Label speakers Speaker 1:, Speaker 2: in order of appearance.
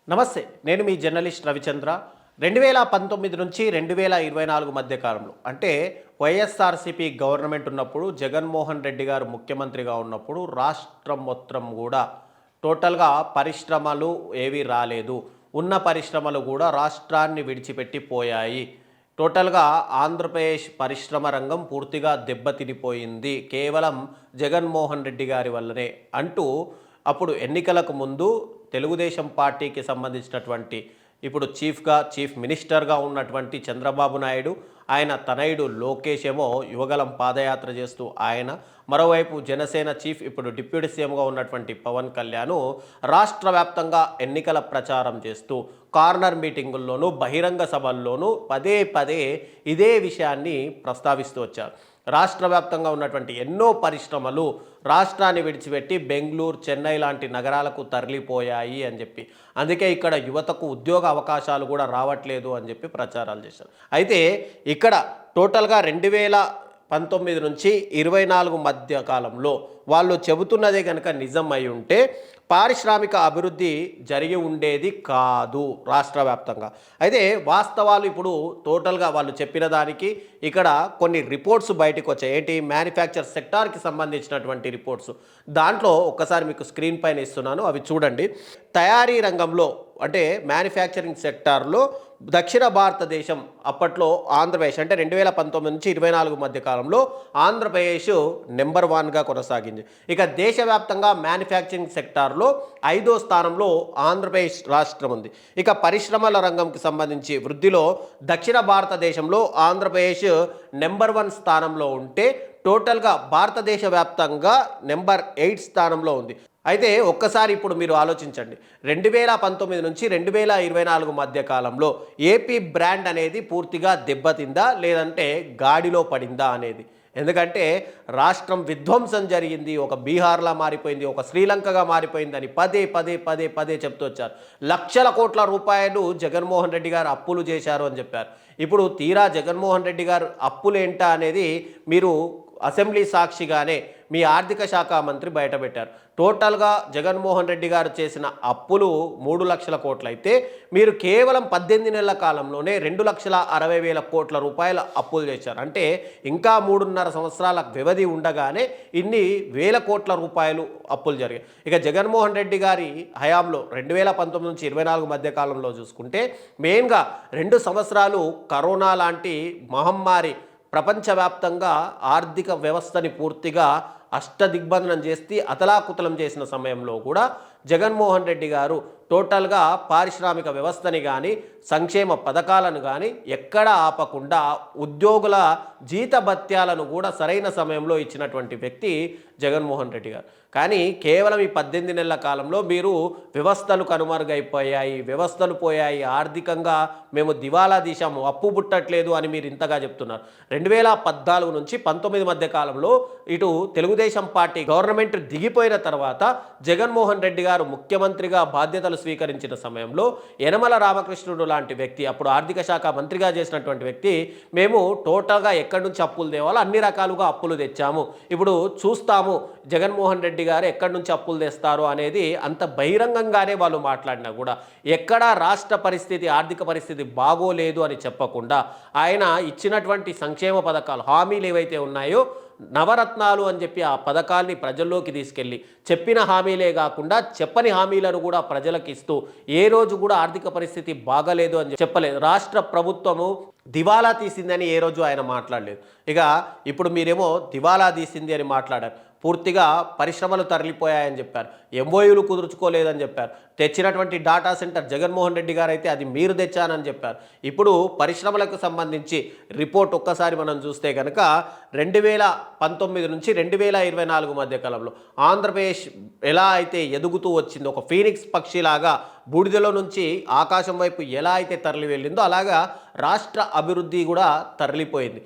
Speaker 1: నమస్తే, నేను మీ జర్నలిస్ట్ రవిచంద్ర. 2019 నుంచి 2024 మధ్య కాలంలో అంటే వైఎస్ఆర్సీపీ గవర్నమెంట్ ఉన్నప్పుడు, జగన్మోహన్ రెడ్డి గారు ముఖ్యమంత్రిగా ఉన్నప్పుడు రాష్ట్రం మొత్తం కూడా టోటల్గా పరిశ్రమలు ఏవి రాలేదు. ఉన్న పరిశ్రమలు కూడా రాష్ట్రాన్ని విడిచిపెట్టి పోయాయి. టోటల్గా ఆంధ్రప్రదేశ్ పరిశ్రమ రంగం పూర్తిగా దెబ్బతినిపోయింది కేవలం జగన్మోహన్ రెడ్డి గారి వల్లనే అంటూ అప్పుడు ఎన్నికలకు ముందు తెలుగుదేశం పార్టీకి సంబంధించినటువంటి ఇప్పుడు చీఫ్ మినిస్టర్గా ఉన్నటువంటి చంద్రబాబు నాయుడు, ఆయన తనయుడు లోకేష్ ఏమో యువగలం పాదయాత్ర చేస్తూ ఆయన, మరోవైపు జనసేన చీఫ్ ఇప్పుడు డిప్యూటీ సీఎంగా ఉన్నటువంటి పవన్ కళ్యాణ్ రాష్ట్ర వ్యాప్తంగా ఎన్నికల ప్రచారం చేస్తూ కార్నర్ మీటింగుల్లోనూ బహిరంగ సభల్లోనూ పదే పదే ఇదే విషయాన్ని ప్రస్తావిస్తూ వచ్చారు. రాష్ట్ర వ్యాప్తంగా ఉన్నటువంటి ఎన్నో పరిశ్రమలు రాష్ట్రాన్ని విడిచిపెట్టి బెంగళూరు, చెన్నై లాంటి నగరాలకు తరలిపోయాయి అని చెప్పి, అందుకే ఇక్కడ యువతకు ఉద్యోగ అవకాశాలు కూడా రావట్లేదు అని చెప్పి ప్రచారాలు చేశారు. అయితే ఇక్కడ టోటల్గా 2019 నుంచి 24 మధ్య కాలంలో వాళ్ళు చెబుతున్నదే కనుక నిజం అయి ఉంటే పారిశ్రామిక అభివృద్ధి జరిగి ఉండేది కాదు రాష్ట్ర వ్యాప్తంగా. అయితే వాస్తవాలు ఇప్పుడు టోటల్గా వాళ్ళు చెప్పిన దానికి ఇక్కడ కొన్ని రిపోర్ట్స్ బయటకు వచ్చాయి. ఏంటి? మ్యానుఫ్యాక్చర్ సెక్టార్కి సంబంధించినటువంటి రిపోర్ట్స్. దాంట్లో ఒక్కసారి మీకు స్క్రీన్ పైన ఇస్తున్నాను, అవి చూడండి. తయారీ రంగంలో అంటే మ్యానుఫ్యాక్చరింగ్ సెక్టార్లో దక్షిణ భారతదేశం అప్పట్లో ఆంధ్రప్రదేశ్ అంటే 2019 నుంచి 24 మధ్య కాలంలో ఆంధ్రప్రదేశ్ నెంబర్ 1గా కొనసాగింది. ఇక దేశవ్యాప్తంగా మ్యానుఫ్యాక్చరింగ్ సెక్టార్లో 5వ స్థానంలో ఆంధ్రప్రదేశ్ రాష్ట్రం ఉంది. ఇక పరిశ్రమల రంగంకి సంబంధించి వృద్ధిలో దక్షిణ భారతదేశంలో ఆంధ్రప్రదేశ్ నెంబర్ 1 స్థానంలో ఉంటే టోటల్గా భారతదేశ వ్యాప్తంగా నెంబర్ 8 స్థానంలో ఉంది. అయితే ఒక్కసారి ఇప్పుడు మీరు ఆలోచించండి, 2019 నుంచి 2024 మధ్య కాలంలో ఏపీ బ్రాండ్ అనేది పూర్తిగా దెబ్బతిందా లేదంటే గాడిలో పడిందా అనేది. ఎందుకంటే రాష్ట్రం విధ్వంసం జరిగింది, ఒక బీహార్లా మారిపోయింది, ఒక శ్రీలంకగా మారిపోయిందని పదే పదే పదే పదే చెప్తూ వచ్చారు. లక్షల కోట్ల రూపాయలు జగన్మోహన్ రెడ్డి గారు అప్పులు చేశారు అని చెప్పారు. ఇప్పుడు తీరా జగన్మోహన్ రెడ్డి గారు అప్పులేంటా అనేది మీరు అసెంబ్లీ సాక్షిగానే మీ ఆర్థిక శాఖ మంత్రి బయటపెట్టారు. టోటల్గా జగన్మోహన్ రెడ్డి గారు చేసిన అప్పులు 3 లక్షల కోట్లు అయితే మీరు కేవలం 18 నెలల కాలంలోనే 2,60,000 కోట్ల రూపాయల అప్పులు చేశారు. అంటే ఇంకా 3.5 సంవత్సరాల వ్యవధి ఉండగానే ఇన్ని వేల కోట్ల రూపాయలు అప్పులు జరిగాయి. ఇక జగన్మోహన్ రెడ్డి గారి హయాంలో 2019 నుంచి 24 మధ్య కాలంలో చూసుకుంటే మెయిన్గా 2 సంవత్సరాలు కరోనా లాంటి మహమ్మారి ప్రపంచవ్యాప్తంగా ఆర్థిక వ్యవస్థని పూర్తిగా అష్టదిగ్బంధనం చేసి అతలాకుతలం చేసిన సమయంలో కూడా జగన్మోహన్ రెడ్డి గారు టోటల్గా పారిశ్రామిక వ్యవస్థని కానీ సంక్షేమ పథకాలను కానీ ఎక్కడ ఆపకుండా ఉద్యోగుల జీతభత్యాలను కూడా సరైన సమయంలో ఇచ్చినటువంటి వ్యక్తి జగన్మోహన్ రెడ్డి గారు. కానీ కేవలం ఈ 18 నెలల కాలంలో మీరు వ్యవస్థలు కనుమరుగైపోయాయి, వ్యవస్థలు పోయాయి, ఆర్థికంగా మేము దివాలా తీశాము, అప్పు పుట్టట్లేదు అని మీరు ఇంతగా చెప్తున్నారు. 2014 నుంచి 19 మధ్య కాలంలో ఇటు తెలుగుదేశం పార్టీ గవర్నమెంట్ దిగిపోయిన తర్వాత జగన్మోహన్ రెడ్డి గారు ముఖ్యమంత్రిగా బాధ్యతలు స్వీకరించిన సమయంలో యనమల రామకృష్ణుడు లాంటి వ్యక్తి, అప్పుడు ఆర్థిక శాఖ మంత్రిగా చేసినటువంటి వ్యక్తి, మేము టోటల్గా ఎక్కడి నుంచి అప్పులు తేవాలో అన్ని రకాలుగా అప్పులు తెచ్చాము, ఇప్పుడు చూస్తాము జగన్మోహన్ రెడ్డి గారు ఎక్కడి నుంచి అప్పులు తెస్తారు అనేది అంత బహిరంగంగానే వాళ్ళు మాట్లాడినా కూడా ఎక్కడా రాష్ట్ర పరిస్థితి, ఆర్థిక పరిస్థితి బాగోలేదు అని చెప్పకుండా ఆయన ఇచ్చినటువంటి సంక్షేమ పథకాలు, హామీలు ఏవైతే ఉన్నాయో నవరత్నాలు అని చెప్పి ఆ పథకాల్ని ప్రజల్లోకి తీసుకెళ్ళి చెప్పిన హామీలే కాకుండా చెప్పని హామీలను కూడా ప్రజలకు ఇస్తూ ఏ రోజు కూడా ఆర్థిక పరిస్థితి బాగలేదు అని చెప్పలేదు. రాష్ట్ర ప్రభుత్వము దివాలా తీసిందని ఏ రోజు ఆయన మాట్లాడలేదు. ఇక ఇప్పుడు మీరేమో దివాలా తీసింది అని మాట్లాడారు. పూర్తిగా పరిశ్రమలు తరలిపోయాయని చెప్పారు, ఎంఓయూలు కుదుర్చుకోలేదని చెప్పారు. తెచ్చినటువంటి డాటా సెంటర్ జగన్మోహన్ రెడ్డి గారు అయితే అది మీరు తెచ్చానని చెప్పారు. ఇప్పుడు పరిశ్రమలకు సంబంధించి రిపోర్ట్ ఒక్కసారి మనం చూస్తే కనుక 2019 నుంచి 2024 మధ్య కాలంలో ఆంధ్రప్రదేశ్ ఎలా అయితే ఎదుగుతూ వచ్చిందో, ఒక ఫీనిక్స్ పక్షిలాగా బూడిదలో నుంచి ఆకాశం వైపు ఎలా అయితే తరలి వెళ్ళిందో అలాగా రాష్ట్ర అభివృద్ధి కూడా తరలిపోయింది.